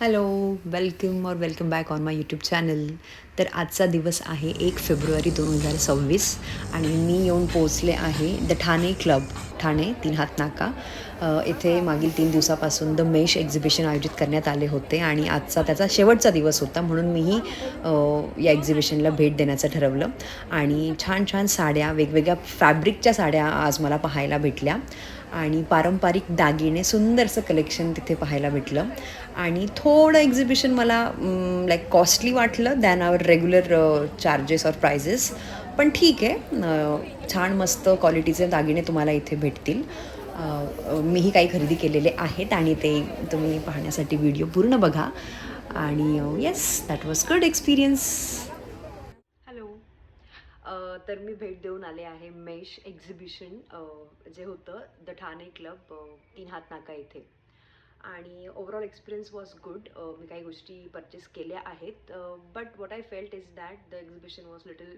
Hello, welcome back on my YouTube channel. तर आजचा दिवस आहे 1 फेब्रुवारी 2026 आणि मी येऊन पोचले आहे द ठाणे क्लब, ठाणे 3 हात नाका. इथे मागील 3 दिवसापासून द मेश एक्झिबिशन आयोजित करण्यात आले होते आणि आजचा त्याचा शेवटचा दिवस होता, म्हणून मीही या एक्झिबिशनला भेट देण्याचं ठरवलं. आणि छान छान साड्या, वेगवेगळ्या फॅब्रिकच्या साड्या आज मला पाहायला भेटल्या आणि पारंपरिक दागिने, सुंदरसं कलेक्शन तिथे पाहायला भेटलं. आणि थोडं एक्झिबिशन मला लाईक कॉस्टली वाटलं than our regular charges or prices, पण ठीक आहे. छान मस्त क्वालिटीचे दागिने तुम्हाला इथे भेटतील. मीही काही खरेदी केलेले आहेत आणि ते तुम्ही पाहण्यासाठी व्हिडिओ पूर्ण बघा. आणि yes, that was good experience. Hello. तर मी भेट देऊन आले आहे मेश एक्झिबिशन, जे होतं द ठाणे क्लब, 3 हात नाका इथे. आणि ओव्हरऑल एक्सपिरियन्स वॉज गुड. मी काही गोष्टी परचेस केल्या आहेत, but what I felt is that the exhibition was little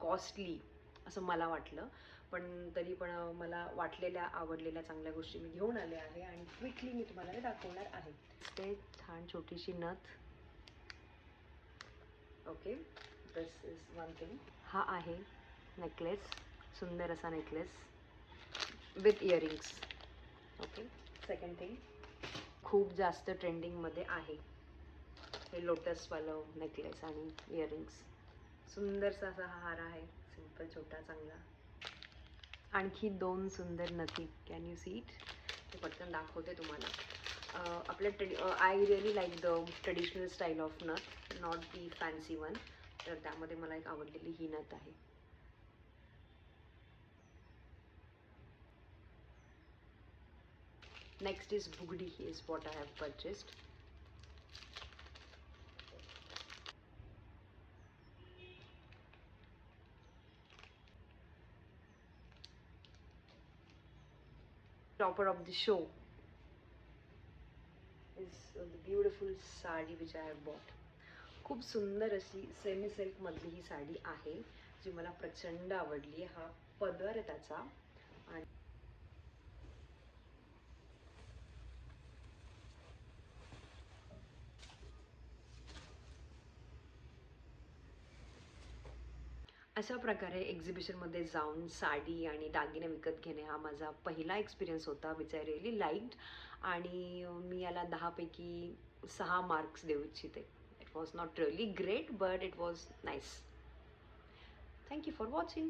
costly असं मला वाटलं. पण तरी पण मला वाटलेल्या, आवडलेल्या चांगल्या गोष्टी मी घेऊन आले आहे आणि क्विकली मी तुम्हाला ते दाखवणार आहे. ते छान छोटीशी नथ. Okay, this is one thing. हा आहे नेकलेस, सुंदर असा necklace with earrings. Okay. Second thing, खूप जास्त ट्रेंडिंगमध्ये आहे हे लोटसवालं नेकलेस आणि इयरिंग्स. सुंदरसा असा हा हार आहे, सिंपल छोटा चांगला. आणखी 2 सुंदर नथी. Can you see it? ते पटकन दाखवते तुम्हाला. आपल्या I really like the traditional style of nath, not the fancy one. तर त्यामध्ये मला एक आवडलेली ही नथ आहे. Next is bugadi is what I have purchased. Topper of the show is the beautiful sari which I have bought. खूप सुंदर अशी सेमी सिल्क मधली ही साडी आहे, जी मला प्रचंड आवडली. हा पदर आहे त्याचा. आणि अशा प्रकारे एक्झिबिशनमध्ये जाऊन साडी आणि दागिने विकत घेणे हा माझा पहिला एक्सपिरियन्स होता, विच आय रिअली लाईक्ड. आणि मी याला 10 पैकी 6 मार्क्स देऊ इच्छिते. It was not really great, but it was nice. Thank you for watching.